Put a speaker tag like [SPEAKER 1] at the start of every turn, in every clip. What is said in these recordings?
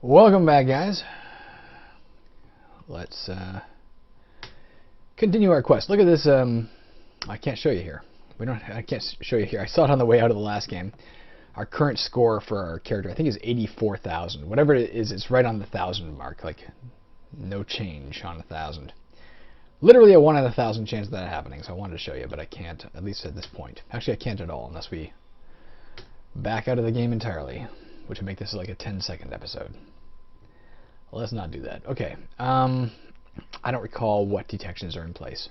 [SPEAKER 1] Welcome back, guys. Let's continue our quest. Look at this. I can't show you here. I can't show you here. I saw it on the way out of the last game. Our current score for our character, I think, is 84,000. Whatever it is, it's right on the 1,000 mark. Like, no change on 1,000. Literally a 1 in 1,000 chance of that happening. So I wanted to show you, but I can't. At least at this point. Actually, I can't at all unless we back out of the game entirely, which would make this like a 10-second episode. Well, let's not do that. Okay. I don't recall what detections are in place.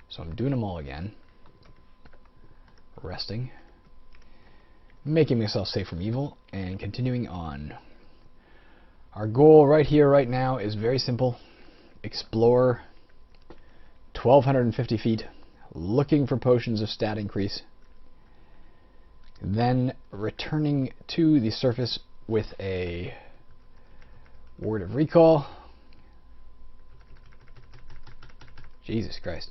[SPEAKER 1] So I'm doing them all again. Resting. Making myself safe from evil. And continuing on. Our goal right here, right now, is very simple. Explore 1,250 feet. Looking for potions of stat increase. Then returning to the surface with a word of recall. Jesus Christ.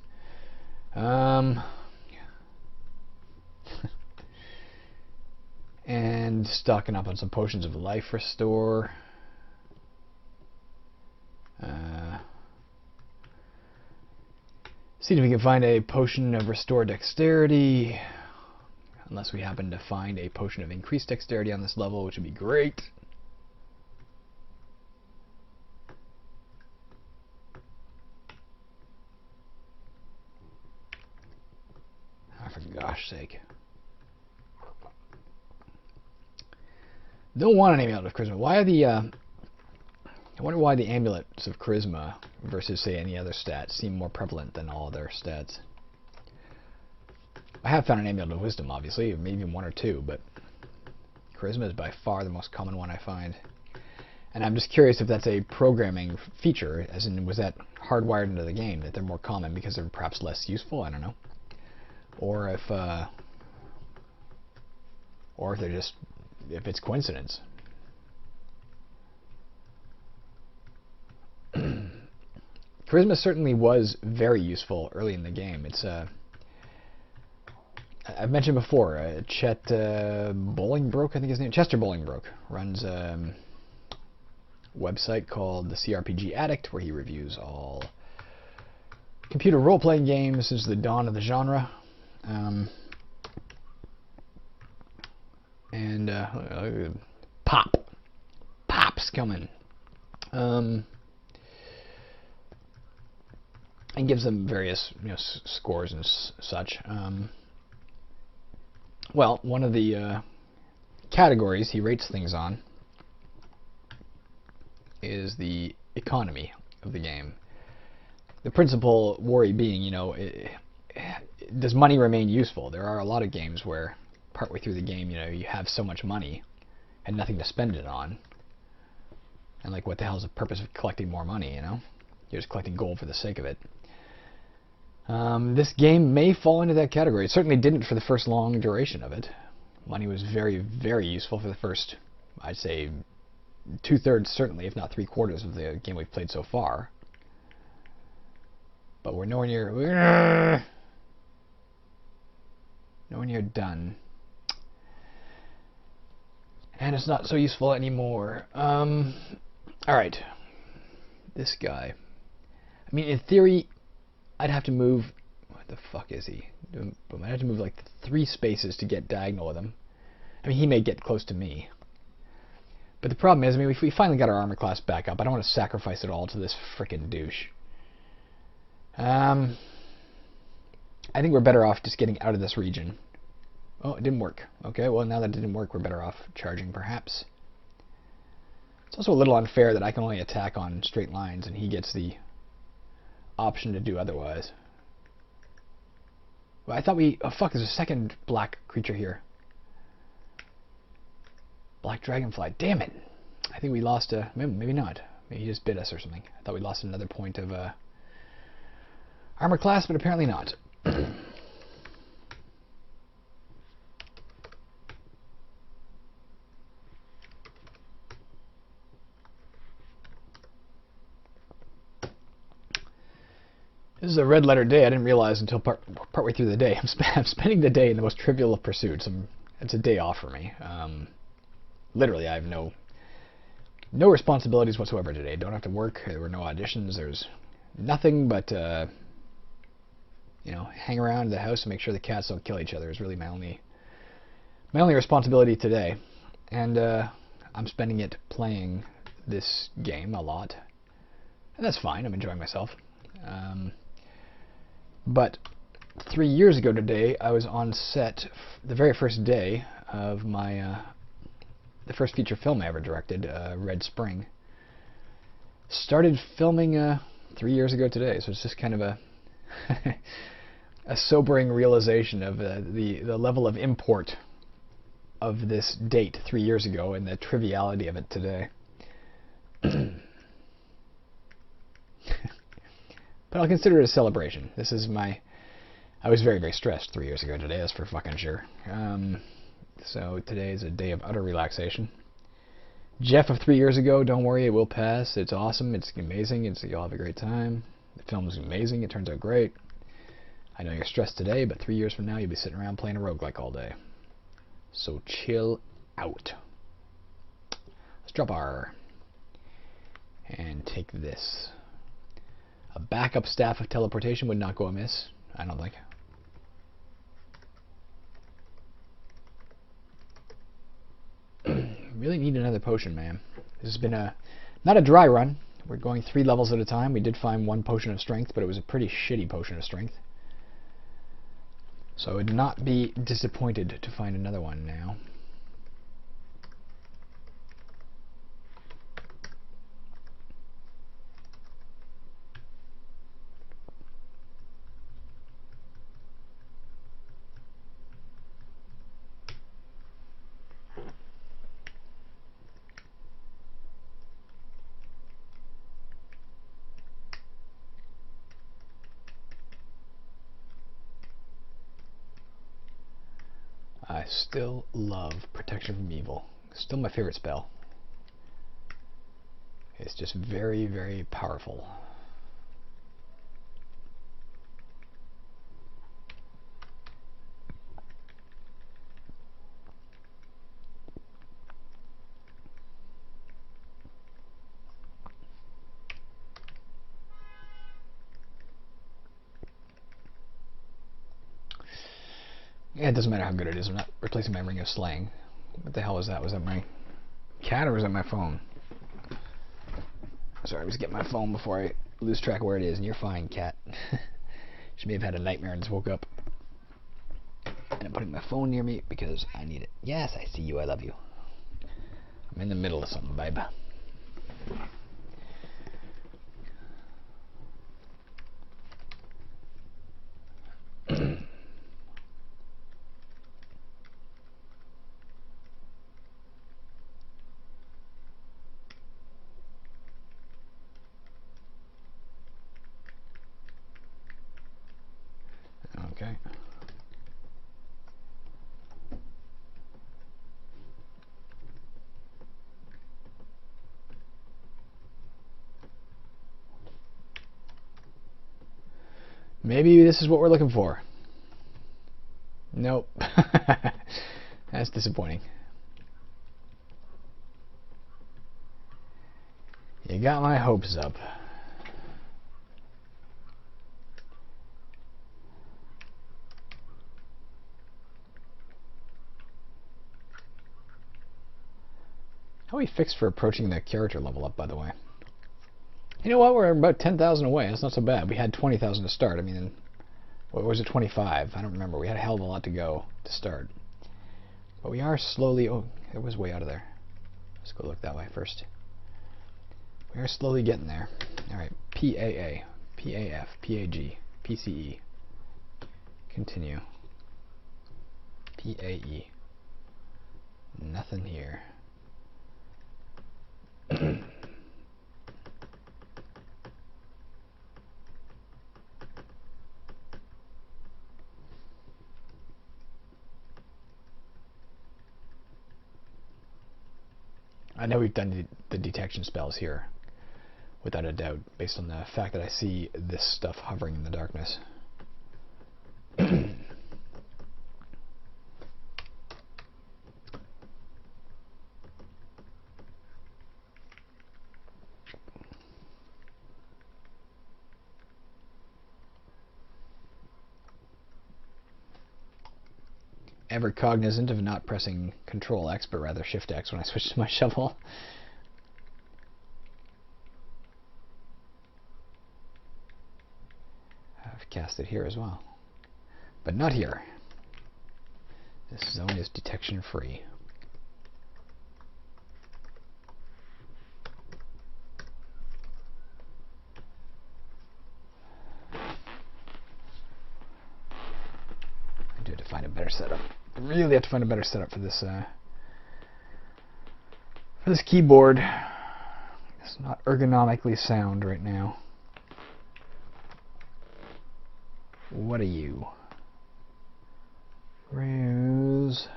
[SPEAKER 1] And stocking up on some potions of life restore. See if we can find a potion of restore dexterity. Unless we happen to find a potion of increased dexterity on this level, which would be great. For gosh sake. Don't want an amulet of charisma. Why are the I wonder why the amulets of charisma versus, say, any other stats seem more prevalent than all other stats. I have found an amulet of wisdom, obviously, maybe one or two, but charisma is by far the most common one I find. And I'm just curious if that's a programming feature, as in, was that hardwired into the game, that they're more common because they're perhaps less useful? I don't know. Or if they're just, if it's coincidence. Charisma certainly was very useful early in the game. It's I've mentioned before, Chet Bolingbroke, I think his name, Chester Bolingbroke, runs a website called the CRPG Addict, where he reviews all computer role-playing games since the dawn of the genre. Pop's coming. And gives them various, scores and such. Well, one of the categories he rates things on is the economy of the game. The principal worry being, does money remain useful? There are a lot of games where partway through the game, you have so much money and nothing to spend it on. And like, what the hell is the purpose of collecting more money, You're just collecting gold for the sake of it. This game may fall into that category. It certainly didn't for the first long duration of it. Money was very, very useful for the first, I'd say, 2/3 certainly, if not 3/4 of the game we've played so far. But we're nowhere near done. And it's not so useful anymore. Alright. This guy. I mean, in theory, I'd have to move... What the fuck is he? I'd have to move like 3 spaces to get diagonal with him. I mean, he may get close to me. But the problem is, we finally got our armor class back up. I don't want to sacrifice it all to this frickin' douche. I think we're better off just getting out of this region. Oh, it didn't work. Okay, well, now that it didn't work, we're better off charging, perhaps. It's also a little unfair that I can only attack on straight lines, and he gets the option to do otherwise. Well, I thought we... Oh, fuck, there's a second black creature here. Black dragonfly. Damn it! I think we lost a... Maybe not. Maybe he just bit us or something. I thought we lost another point of armor class, but apparently not. This is a red letter day. I didn't realize until partway through the day. I'm spending the day in the most trivial of pursuits. It's a day off for me. Literally, I have no No responsibilities whatsoever today. Don't have to work. There were no auditions. There's nothing but hang around the house and make sure the cats don't kill each other is really my only responsibility today. And I'm spending it playing this game a lot, and that's fine. I'm enjoying myself. But 3 years ago today, I was on set the very first day of my the first feature film I ever directed, Red Spring. Started filming 3 years ago today, so it's just kind of a a sobering realization of the level of import of this date 3 years ago and the triviality of it today. But I'll consider it a celebration. This is I was very, very stressed 3 years ago today, that's for fucking sure. So today is a day of utter relaxation. Jeff of 3 years ago, don't worry, it will pass. It's awesome, it's amazing, you'll have a great time. The film's amazing, it turns out great. I know you're stressed today, but 3 years from now you'll be sitting around playing a roguelike all day. So chill out. Let's drop R. And take this. A backup staff of teleportation would not go amiss, I don't think. Really need another potion, man. This has been not a dry run. We're going 3 levels at a time. We did find 1 potion of strength, but it was a pretty shitty potion of strength. So I would not be disappointed to find another one now. I still love Protection from Evil. Still my favorite spell. It's just very, very powerful. Yeah, it doesn't matter how good it is. I'm not replacing my Ring of Slaying. What the hell was that? Was that my cat or was that my phone? Sorry, I was getting my phone before I lose track of where it is. And you're fine, cat. She may have had a nightmare and just woke up. And I'm putting my phone near me because I need it. Yes, I see you. I love you. I'm in the middle of something, babe. Okay. Maybe this is what we're looking for. Nope. That's disappointing. You got my hopes up. How are we fixed for approaching the character level up, by the way? You know what? We're about 10,000 away. That's not so bad. We had 20,000 to start. I mean, what was it, 25? I don't remember. We had a hell of a lot to go to start. But we are slowly... Oh, it was way out of there. Let's go look that way first. We are slowly getting there. Alright, PAA, PAF, PAG, PCE. Continue. PAE. Nothing here. I know we've done the detection spells here, without a doubt, based on the fact that I see this stuff hovering in the darkness. ever cognizant of not pressing Control X, but rather Shift X when I switch to my shovel. I've cast it here as well, but not here. This zone is detection free. I do have to find a better setup. I really have to find a better setup for this keyboard. It's not ergonomically sound right now. What are you? Ruse.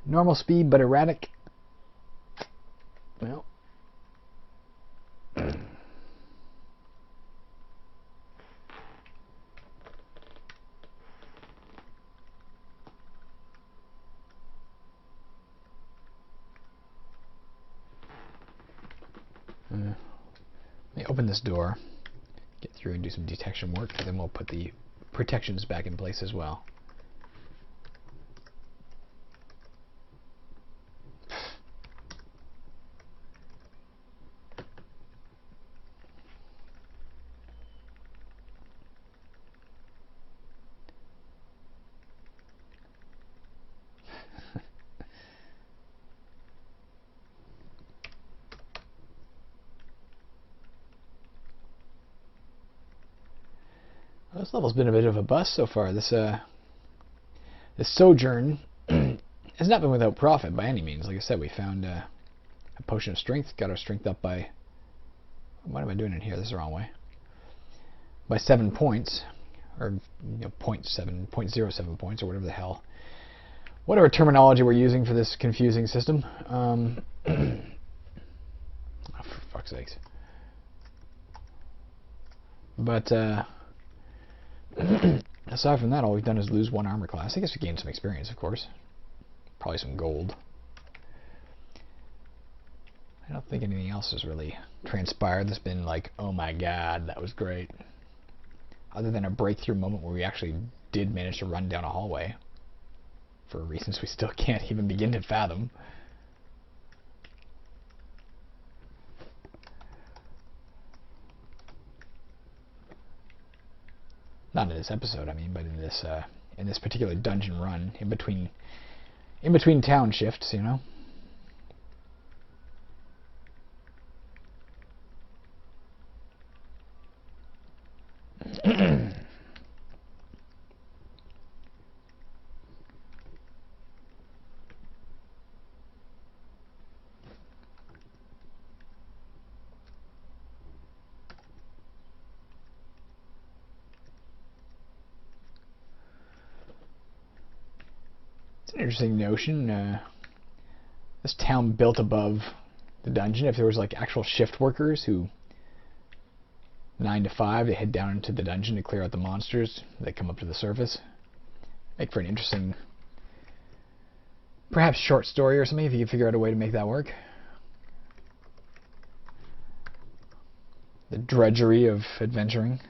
[SPEAKER 1] Normal speed but erratic. Well. Let me open this door, get through and do some detection work, and then we'll put the protections back in place as well. This level's been a bit of a bust so far. This sojourn has not been without profit by any means. Like I said, we found a potion of strength, got our strength up by, what am I doing in here? This is the wrong way. By 7 points, or 0.07 points, or whatever the hell. Whatever terminology we're using for this confusing system. Oh, for fuck's sakes. But aside from that, all we've done is lose 1 armor class. I guess we gained some experience, of course. Probably some gold. I don't think anything else has really transpired that's been like, oh my god, that was great. Other than a breakthrough moment where we actually did manage to run down a hallway. For reasons we still can't even begin to fathom. Not in this episode, I mean, but in this particular dungeon run, in between town shifts, you know. It's an interesting notion. This town built above the dungeon. If there was like actual shift workers who 9 to 5, they head down into the dungeon to clear out the monsters. They come up to the surface. Make for an interesting, perhaps short story or something if you can figure out a way to make that work. The drudgery of adventuring.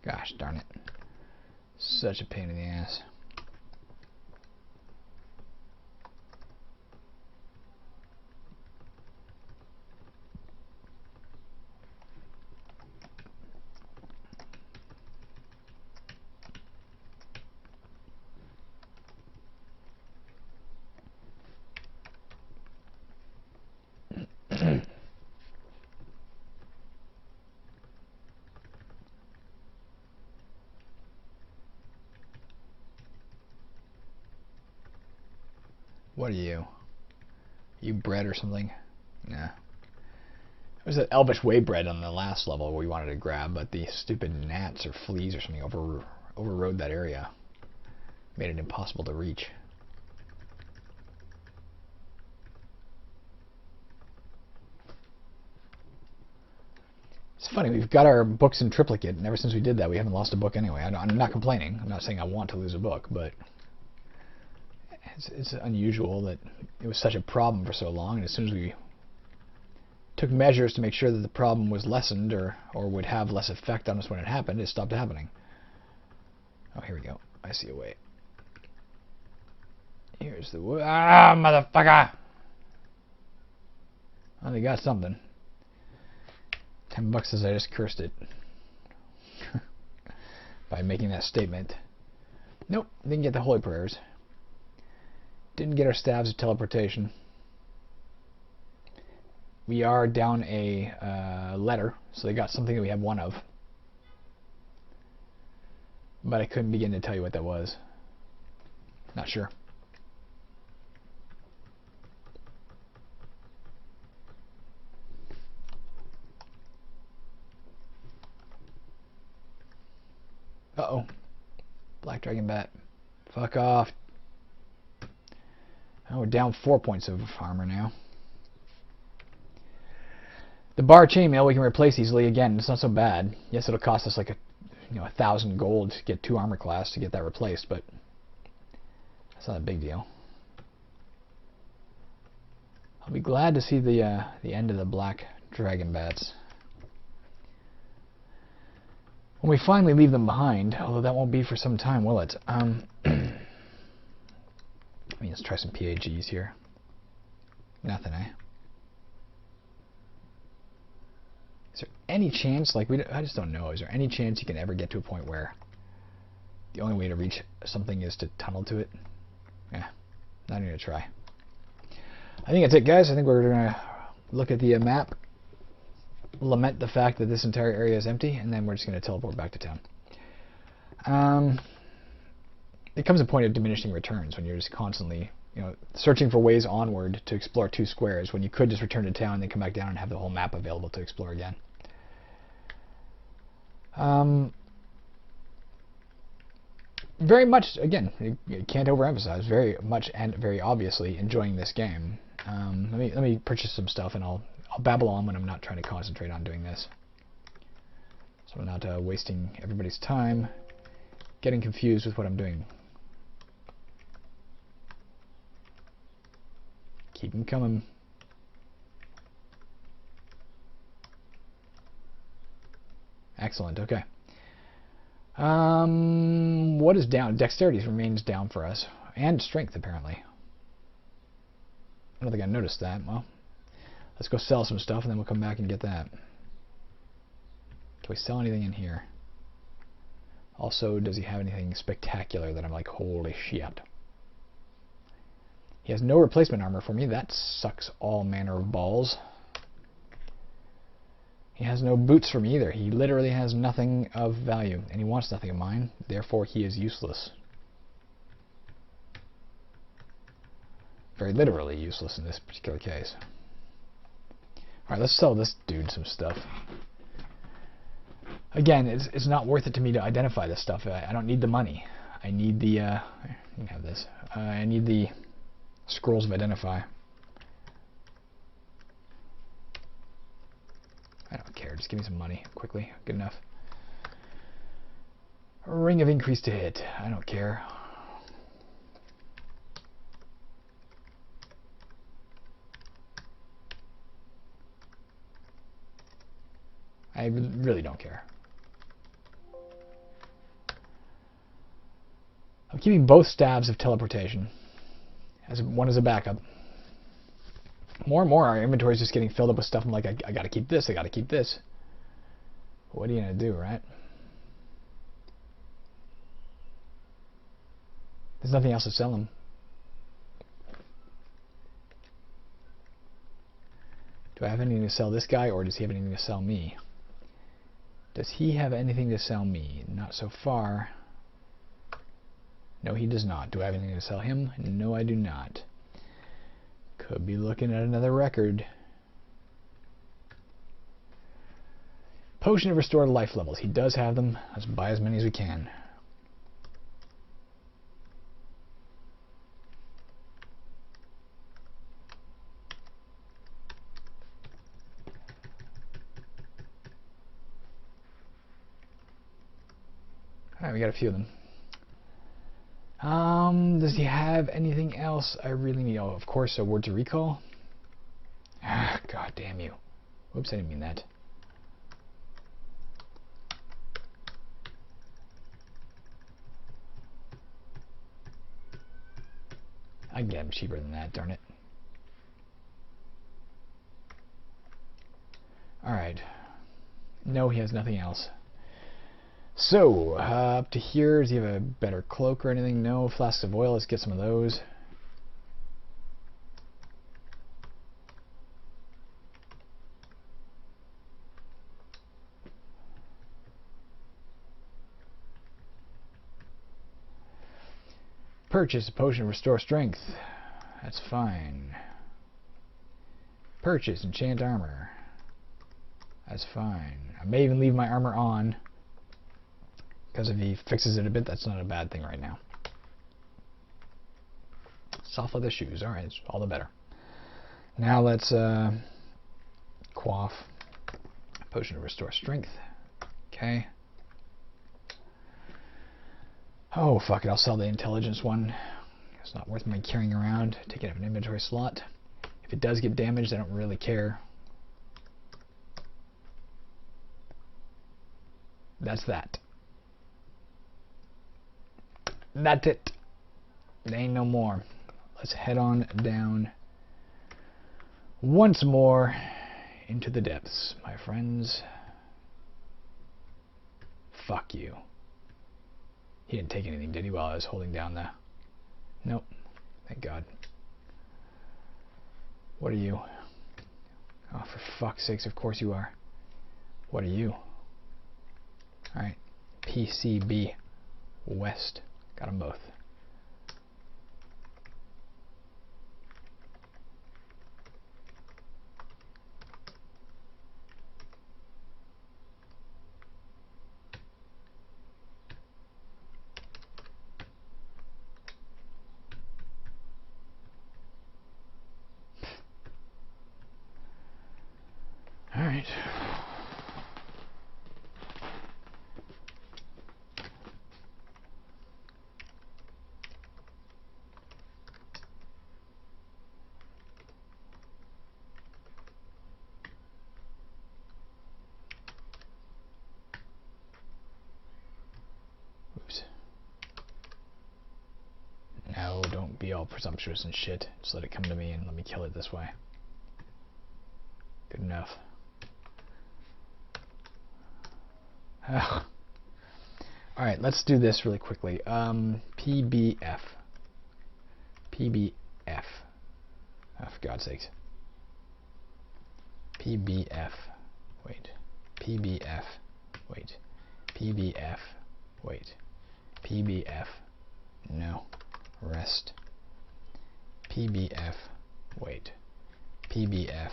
[SPEAKER 1] Gosh darn it. Such a pain in the ass. What are you? You bread or something? Nah. There was an elvish way bread on the last level we wanted to grab, but the stupid gnats or fleas or something overrode that area. Made it impossible to reach. It's funny, we've got our books in triplicate, and ever since we did that, we haven't lost a book anyway. I'm not complaining. I'm not saying I want to lose a book, but It's unusual that it was such a problem for so long, and as soon as we took measures to make sure that the problem was lessened or would have less effect on us when it happened, it stopped happening. Oh, here we go. I see a way. Here's the way. Ah, motherfucker! Oh, they got something. $10 says I just cursed it by making that statement. Nope, didn't get the holy prayers. Didn't get our staves of teleportation. We are down a letter, so they got something that we have one of. But I couldn't begin to tell you what that was. Not sure. Uh-oh. Black Dragon Bat. Fuck off. Oh, we're down 4 points of armor now. The bar chainmail we can replace easily again. It's not so bad. Yes, it'll cost us like 1,000 gold to get 2 armor class to get that replaced, but that's not a big deal. I'll be glad to see the end of the Black Dragon Bats. When we finally leave them behind, although that won't be for some time, will it? Let's try some PAGs here. Nothing, eh? Is there any chance, like, I just don't know, is there any chance you can ever get to a point where the only way to reach something is to tunnel to it? Yeah, not even gonna try. I think that's it, guys. I think we're gonna look at the map, lament the fact that this entire area is empty, and then we're just gonna teleport back to town. It comes a point of diminishing returns when you're just constantly, searching for ways onward to explore 2 squares when you could just return to town and then come back down and have the whole map available to explore again. Very much, again, you can't overemphasize, very much and very obviously enjoying this game. Let me purchase some stuff, and I'll babble on when I'm not trying to concentrate on doing this, so I'm not wasting everybody's time getting confused with what I'm doing. Keep them coming. Excellent, okay. What is down? Dexterity remains down for us. And strength, apparently. I don't think I noticed that. Well, let's go sell some stuff, and then we'll come back and get that. Do we sell anything in here? Also, does he have anything spectacular that I'm like, holy shit? He has no replacement armor for me. That sucks all manner of balls. He has no boots for me either. He literally has nothing of value, and he wants nothing of mine. Therefore, he is useless. Very literally useless in this particular case. Alright, let's sell this dude some stuff. Again, it's not worth it to me to identify this stuff. I don't need the money. I need the, you can have this. I need the scrolls of identify. I don't care. Just give me some money quickly. Good enough. Ring of increase to hit. I don't care. I really don't care. I'm keeping both stabs of teleportation. One as a backup. More and more our inventory is just getting filled up with stuff. I'm like, I gotta keep this, I gotta keep this. What are you gonna do, right? There's nothing else to sell him. Do I have anything to sell this guy, or does he have anything to sell me? Does he have anything to sell me? Not so far. No, he does not. Do I have anything to sell him? No, I do not. Could be looking at another record. Potion of restored life levels. He does have them. Let's buy as many as we can. Alright, we got a few of them. Does he have anything else I really need? Oh, of course, a word to recall. Ah, god damn you. Whoops, I didn't mean that. I can get him cheaper than that, darn it. Alright. No, he has nothing else. So, up to here, does he have a better cloak or anything? No. Flasks of oil, let's get some of those. Purchase a potion to restore strength. That's fine. Purchase enchant armor. That's fine. I may even leave my armor on, because if he fixes it a bit, that's not a bad thing right now. Soft leather shoes. Alright, it's all the better. Now let's quaff. Potion to restore strength. Okay. Oh, fuck it. I'll sell the intelligence one. It's not worth my carrying around. Take it out of an inventory slot. If it does get damaged, I don't really care. That's that. That's it. There ain't no more. Let's head on down once more into the depths, my friends. Fuck you. He didn't take anything, did he, while I was holding down the... Nope. Thank God. What are you? Oh, for fuck's sakes, of course you are. What are you? Alright. PCB West. Got them both. Alright. Oops. No, don't be all presumptuous and shit. Just let it come to me and let me kill it this way. Good enough. Alright, let's do this really quickly. PBF. PBF. Oh, for God's sakes. PBF. Wait. PBF. Wait. PBF. Wait. PBF. No. Rest. PBF. Wait. PBF.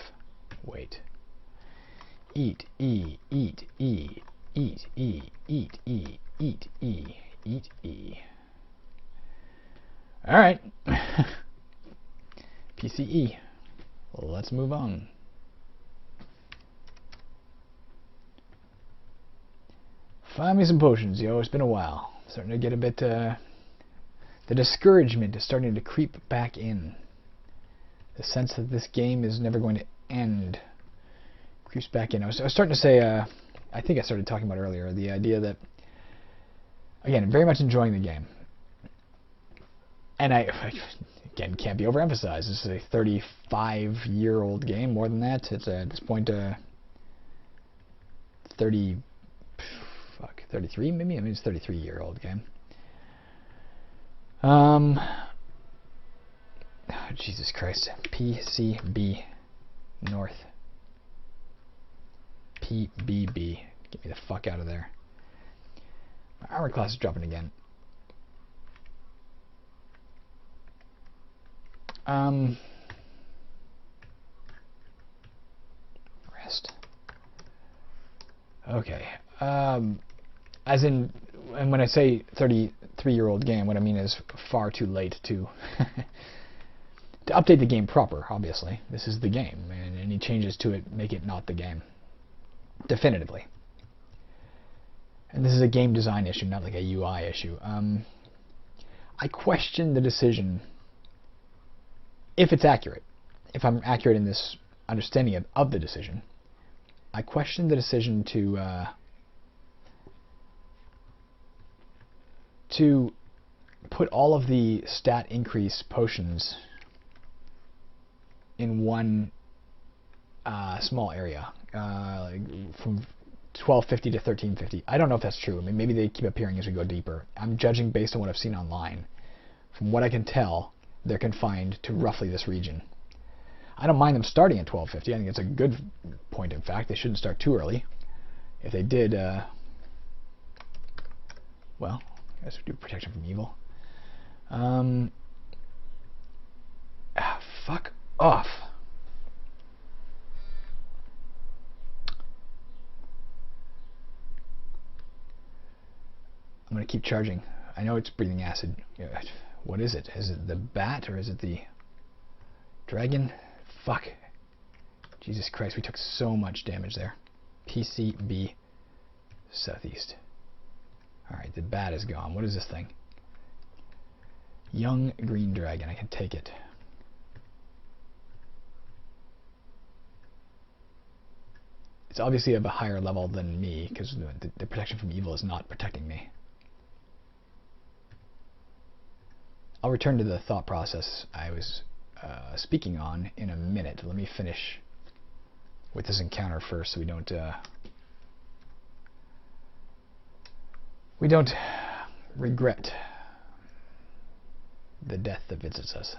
[SPEAKER 1] Wait. Eat. Eat. Eat. Eat. Eat, E, eat, E, eat, E, eat, E. Alright. PCE. Let's move on. Find me some potions, yo. It's been a while. Starting to get a bit, the discouragement is starting to creep back in. The sense that this game is never going to end creeps back in. I was starting to say, I think I started talking about earlier, the idea that, again, very much enjoying the game. And again, can't be overemphasized. This is a 35-year-old game, more than that. It's at this point 33 maybe? I mean, it's a 33-year-old game. Oh, Jesus Christ. PCB North. PBB. Get me the fuck out of there. My armor class is dropping again. Rest. Okay. As in, and when I say 33-year-old game, what I mean is far too late to to update the game proper, obviously. This is the game, and any changes to it make it not the game. Definitively. And this is a game design issue, not like a UI issue. I question the decision, if it's accurate, if I'm accurate in this understanding of the decision. I question the decision to put all of the stat increase potions in one small area, like from 1250 to 1350. I don't know if that's true. I mean, maybe they keep appearing as we go deeper. I'm judging based on what I've seen online. From what I can tell, they're confined to roughly this region. I don't mind them starting at 1250. I think it's a good point, in fact. They shouldn't start too early. If they did, well, I guess we do protection from evil. Fuck off. I'm going to keep charging. I know it's breathing acid. What is it? Is it the bat or is it the dragon? Fuck. Jesus Christ, we took so much damage there. PCB southeast. Alright, the bat is gone. What is this thing? Young green dragon. I can take it. It's obviously of a higher level than me, because the protection from evil is not protecting me. I'll return to the thought process I was speaking on in a minute. Let me finish with this encounter first, so we don't regret the death that visits us.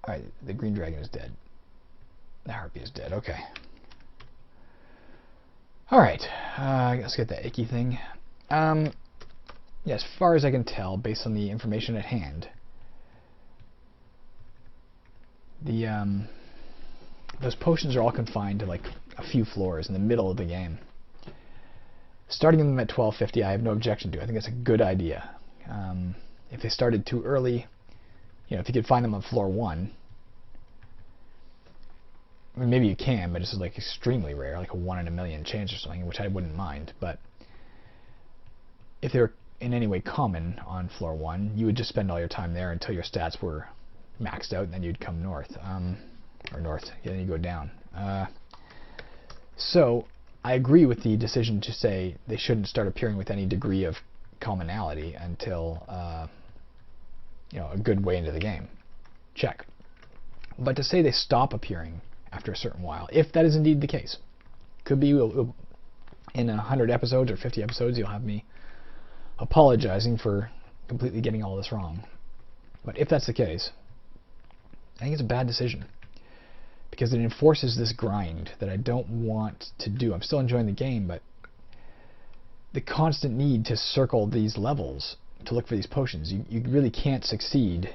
[SPEAKER 1] Alright, the green dragon is dead. The harpy is dead, okay. Alright, let's get that icky thing. Yeah, as far as I can tell, based on the information at hand, those potions are all confined to like a few floors in the middle of the game. Starting them at 1250, I have no objection to. I think that's a good idea. If they started too early, you know, if you could find them on floor 1, I mean, maybe you can, but it's like extremely rare, like a 1 in a million chance or something, which I wouldn't mind. But if they're in any way common on floor 1, you would just spend all your time there until your stats were maxed out, and then you'd come north, or north, yeah, then you go down. So I agree with the decision to say they shouldn't start appearing with any degree of commonality until you know, a good way into the game. Check. But to say they stop appearing after a certain while, if that is indeed the case, could be in 100 episodes or 50 episodes you'll have me apologizing for completely getting all this wrong. But if that's the case, I think it's a bad decision, because it enforces this grind that I don't want to do. I'm still enjoying the game, but the constant need to circle these levels to look for these potions, you really can't succeed,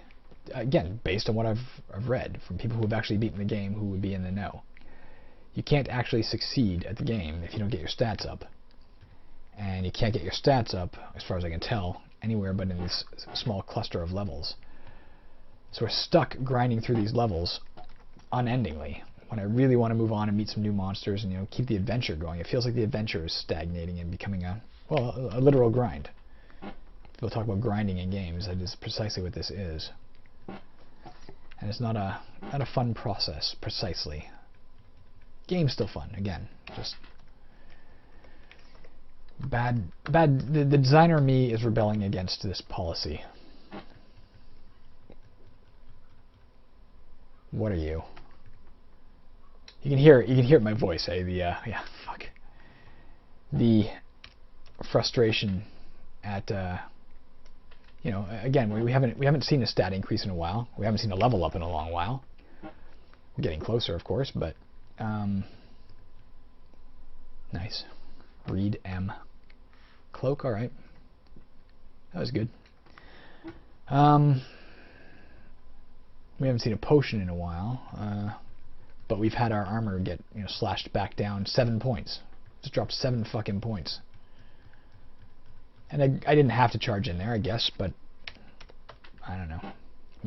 [SPEAKER 1] again, based on what I've read from people who have actually beaten the game, who would be in the know. You can't actually succeed at the game if you don't get your stats up. And you can't get your stats up, as far as I can tell, anywhere but in this small cluster of levels. So we're stuck grinding through these levels unendingly. When I really want to move on and meet some new monsters and, you know, keep the adventure going, it feels like the adventure is stagnating and becoming a literal grind. People talk about grinding in games. That is precisely what this is. And it's not a fun process, precisely. Game's still fun, again. Just bad. The designer me is rebelling against this policy. What are you? You can hear it in my voice, eh? Yeah, fuck. The frustration at you know, again, we haven't seen a stat increase in a while. We haven't seen a level up in a long while. We're getting closer, of course, but nice. Read M. Cloak, all right. That was good. We haven't seen a potion in a while, but we've had our armor get, you know, slashed back down 7 points. Just dropped 7 fucking points. And I didn't have to charge in there, I guess, but I don't know.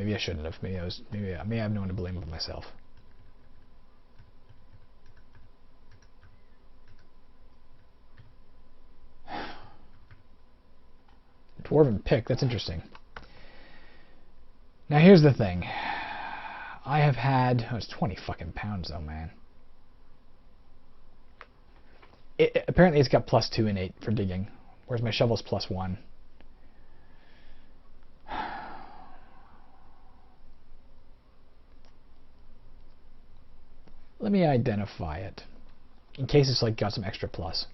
[SPEAKER 1] Maybe I shouldn't have. Maybe I have no one to blame but myself. Dwarven pick, that's interesting. Now here's the thing. I have had... Oh, it's 20 fucking pounds though, man. Apparently it's got +2 innate for digging, whereas my shovel's +1. Let me identify it, in case it's like got some extra plus.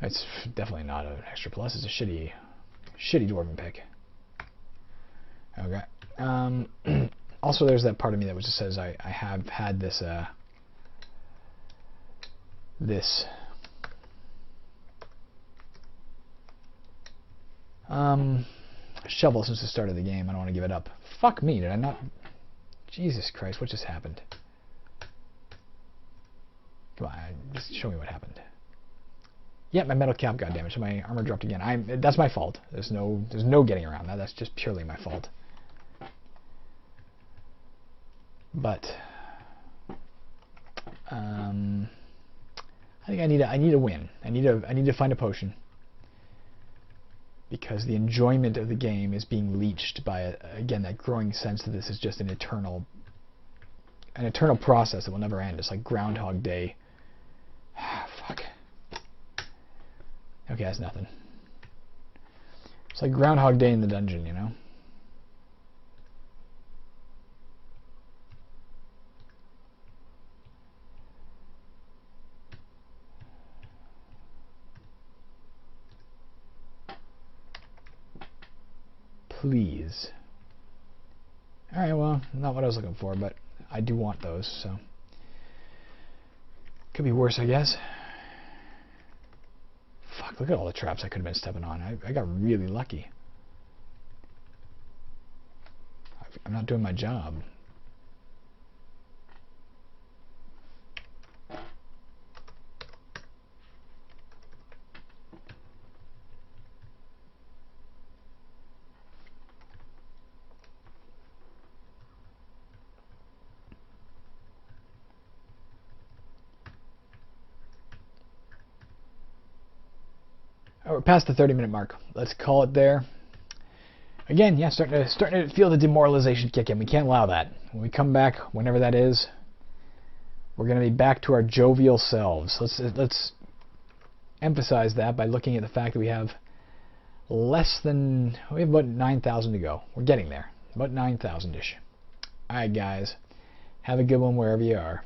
[SPEAKER 1] It's definitely not an extra plus. It's a shitty dwarven pick. Okay. Also, there's that part of me that just says I have had this shovel since the start of the game. I don't want to give it up. Fuck me, did I not? Jesus Christ, what just happened? Come on, just show me what happened. Yeah, my metal cap got damaged, so my armor dropped again. That's my fault. There's no getting around that. That's just purely my fault. But I think I need a win. I need to find a potion, because the enjoyment of the game is being leached by again that growing sense that this is just an eternal process that will never end. It's like Groundhog Day. Fuck. Okay, that's nothing. It's like Groundhog Day in the dungeon, you know? Please. Alright, well, not what I was looking for, but I do want those, so. Could be worse, I guess. Fuck, look at all the traps I could have been stepping on. I got really lucky. I'm not doing my job. Oh, we're past the 30-minute mark. Let's call it there. Again, yeah, starting to feel the demoralization kick in. We can't allow that. When we come back, whenever that is, we're going to be back to our jovial selves. Let's emphasize that by looking at the fact that we have about 9,000 to go. We're getting there. About 9,000-ish. Alright, guys. Have a good one wherever you are.